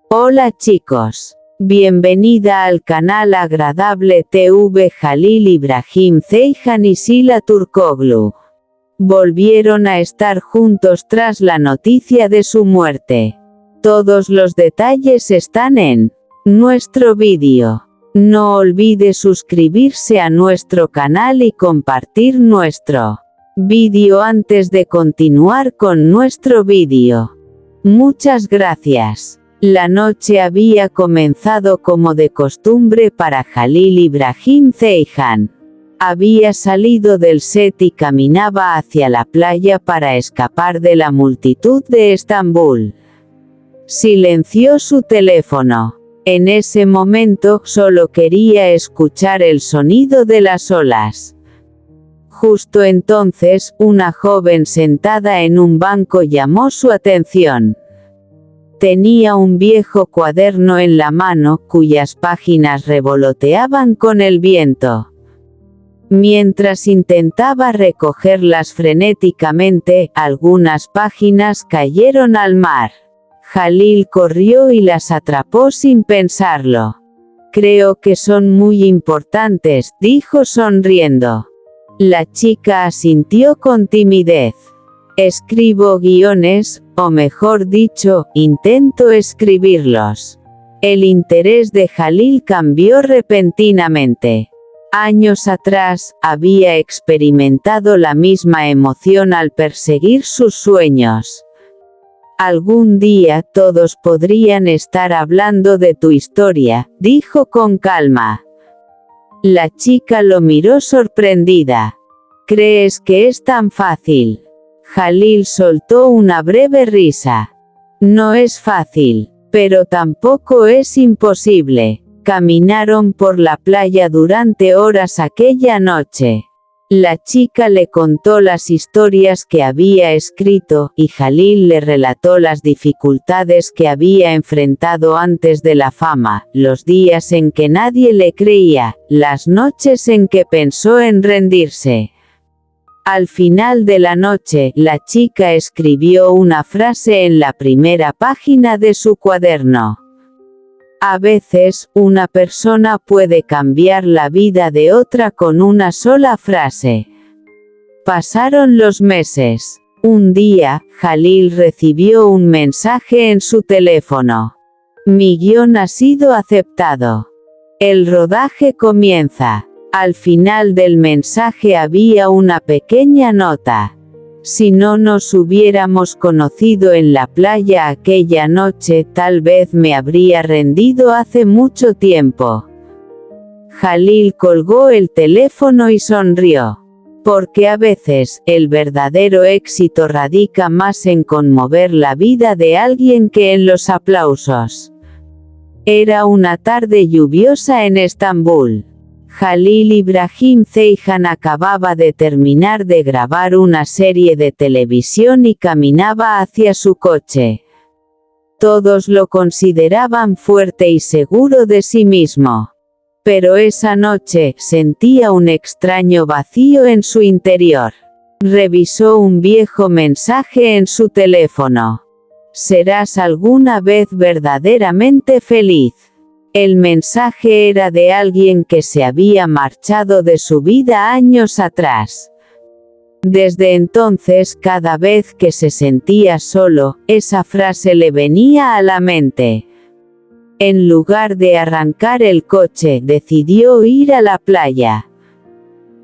Hola chicos. Bienvenida al canal Agradable TV. Halil İbrahim Ceyhan y Sila Turkoglu volvieron a estar juntos tras la noticia de su muerte. Todos los detalles están en nuestro vídeo. No olvide suscribirse a nuestro canal y compartir nuestro vídeo antes de continuar con nuestro vídeo. Muchas gracias. La noche había comenzado como de costumbre para Halil İbrahim Ceyhan. Había salido del set y caminaba hacia la playa para escapar de la multitud de Estambul. Silenció su teléfono. En ese momento solo quería escuchar el sonido de las olas. Justo entonces, una joven sentada en un banco llamó su atención. Tenía un viejo cuaderno en la mano, cuyas páginas revoloteaban con el viento. Mientras intentaba recogerlas frenéticamente, algunas páginas cayeron al mar. Halil corrió y las atrapó sin pensarlo. «Creo que son muy importantes», dijo sonriendo. La chica asintió con timidez. «Escribo guiones, o mejor dicho, intento escribirlos». El interés de Halil cambió repentinamente. Años atrás, había experimentado la misma emoción al perseguir sus sueños. «Algún día todos podrían estar hablando de tu historia», dijo con calma. La chica lo miró sorprendida. «¿Crees que es tan fácil?» Halil soltó una breve risa. «No es fácil, pero tampoco es imposible». Caminaron por la playa durante horas aquella noche. La chica le contó las historias que había escrito, y Halil le relató las dificultades que había enfrentado antes de la fama, los días en que nadie le creía, las noches en que pensó en rendirse. Al final de la noche, la chica escribió una frase en la primera página de su cuaderno. «A veces, una persona puede cambiar la vida de otra con una sola frase». Pasaron los meses. Un día, Halil recibió un mensaje en su teléfono. «Mi guión ha sido aceptado. El rodaje comienza». Al final del mensaje había una pequeña nota. «Si no nos hubiéramos conocido en la playa aquella noche, tal vez me habría rendido hace mucho tiempo». Halil colgó el teléfono y sonrió. Porque a veces, el verdadero éxito radica más en conmover la vida de alguien que en los aplausos. Era una tarde lluviosa en Estambul. Halil İbrahim Ceyhan acababa de terminar de grabar una serie de televisión y caminaba hacia su coche. Todos lo consideraban fuerte y seguro de sí mismo. Pero esa noche, sentía un extraño vacío en su interior. Revisó un viejo mensaje en su teléfono. «¿Serás alguna vez verdaderamente feliz?». El mensaje era de alguien que se había marchado de su vida años atrás. Desde entonces, cada vez que se sentía solo, esa frase le venía a la mente. En lugar de arrancar el coche, decidió ir a la playa.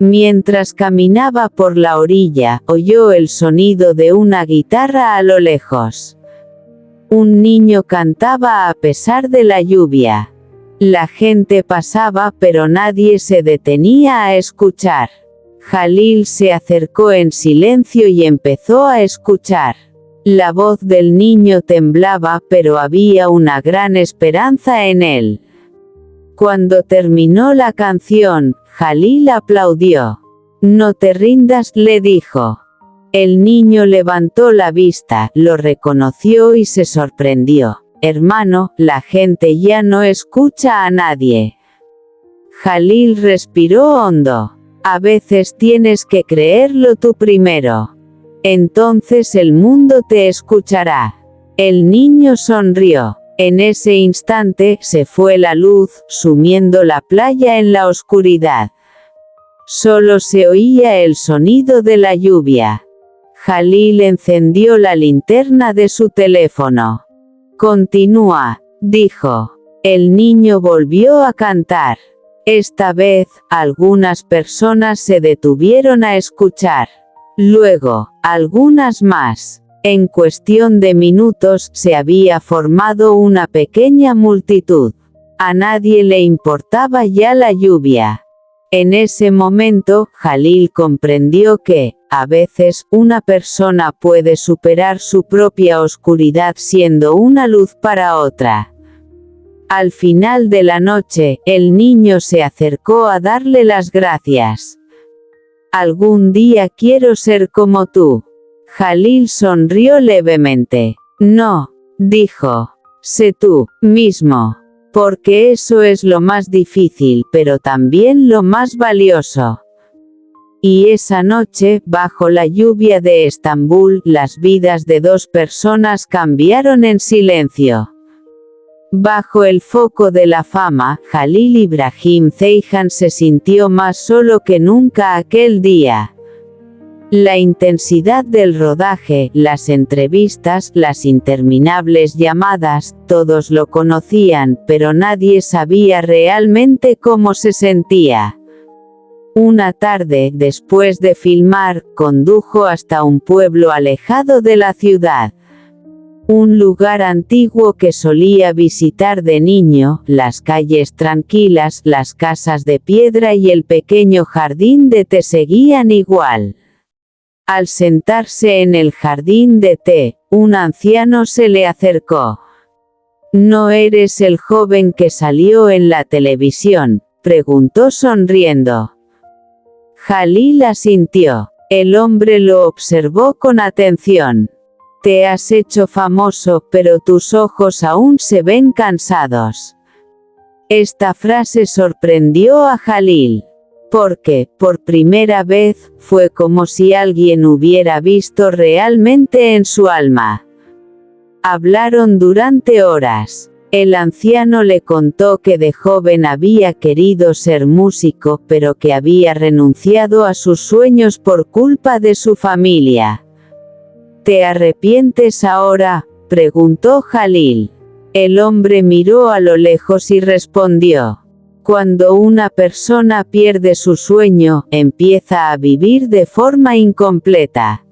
Mientras caminaba por la orilla, oyó el sonido de una guitarra a lo lejos. Un niño cantaba a pesar de la lluvia. La gente pasaba pero nadie se detenía a escuchar. Halil se acercó en silencio y empezó a escuchar. La voz del niño temblaba pero había una gran esperanza en él. Cuando terminó la canción, Halil aplaudió. «No te rindas», le dijo. El niño levantó la vista, lo reconoció y se sorprendió. «Hermano, la gente ya no escucha a nadie». Halil respiró hondo. «A veces tienes que creerlo tú primero. Entonces el mundo te escuchará». El niño sonrió. En ese instante se fue la luz, sumiendo la playa en la oscuridad. Solo se oía el sonido de la lluvia. Jalil encendió la linterna de su teléfono. «Continúa», dijo. El niño volvió a cantar. Esta vez, algunas personas se detuvieron a escuchar. Luego, algunas más. En cuestión de minutos se había formado una pequeña multitud. A nadie le importaba ya la lluvia. En ese momento, Jalil comprendió que, a veces, una persona puede superar su propia oscuridad siendo una luz para otra. Al final de la noche, el niño se acercó a darle las gracias. «Algún día quiero ser como tú». Jalil sonrió levemente. «No», dijo. «Sé tú mismo. Porque eso es lo más difícil, pero también lo más valioso». Y esa noche, bajo la lluvia de Estambul, las vidas de dos personas cambiaron en silencio. Bajo el foco de la fama, Jalil Ibrahim Ceyhan se sintió más solo que nunca aquel día. La intensidad del rodaje, las entrevistas, las interminables llamadas, todos lo conocían, pero nadie sabía realmente cómo se sentía. Una tarde, después de filmar, condujo hasta un pueblo alejado de la ciudad. Un lugar antiguo que solía visitar de niño, las calles tranquilas, las casas de piedra y el pequeño jardín de té seguían igual. Al sentarse en el jardín de té, un anciano se le acercó. «¿No eres el joven que salió en la televisión?», preguntó sonriendo. Jalil asintió. El hombre lo observó con atención. «Te has hecho famoso, pero tus ojos aún se ven cansados». Esta frase sorprendió a Jalil. Porque, por primera vez, fue como si alguien hubiera visto realmente en su alma. Hablaron durante horas. El anciano le contó que de joven había querido ser músico, pero que había renunciado a sus sueños por culpa de su familia. «¿Te arrepientes ahora?», preguntó Jalil. El hombre miró a lo lejos y respondió: «Cuando una persona pierde su sueño, empieza a vivir de forma incompleta».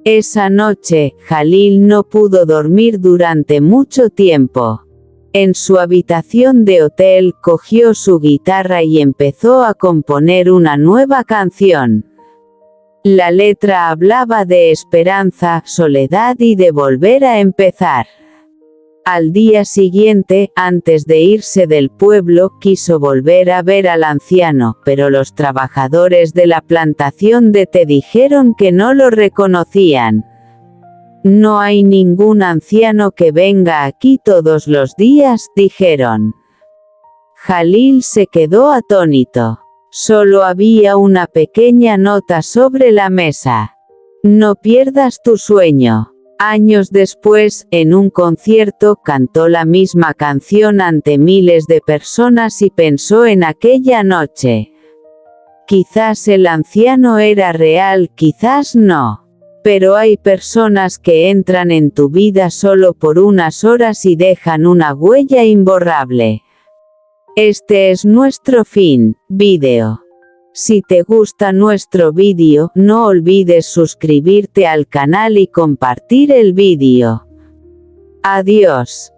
Esa noche, Jalil no pudo dormir durante mucho tiempo. En su habitación de hotel, cogió su guitarra y empezó a componer una nueva canción. La letra hablaba de esperanza, soledad y de volver a empezar. Al día siguiente, antes de irse del pueblo, quiso volver a ver al anciano, pero los trabajadores de la plantación de té dijeron que no lo reconocían. «No hay ningún anciano que venga aquí todos los días», dijeron. Jalil se quedó atónito. Solo había una pequeña nota sobre la mesa. «No pierdas tu sueño». Años después, en un concierto, cantó la misma canción ante miles de personas y pensó en aquella noche. Quizás el anciano era real, quizás no. Pero hay personas que entran en tu vida solo por unas horas y dejan una huella imborrable. Este es nuestro fin, vídeo. Si te gusta nuestro vídeo, no olvides suscribirte al canal y compartir el vídeo. Adiós.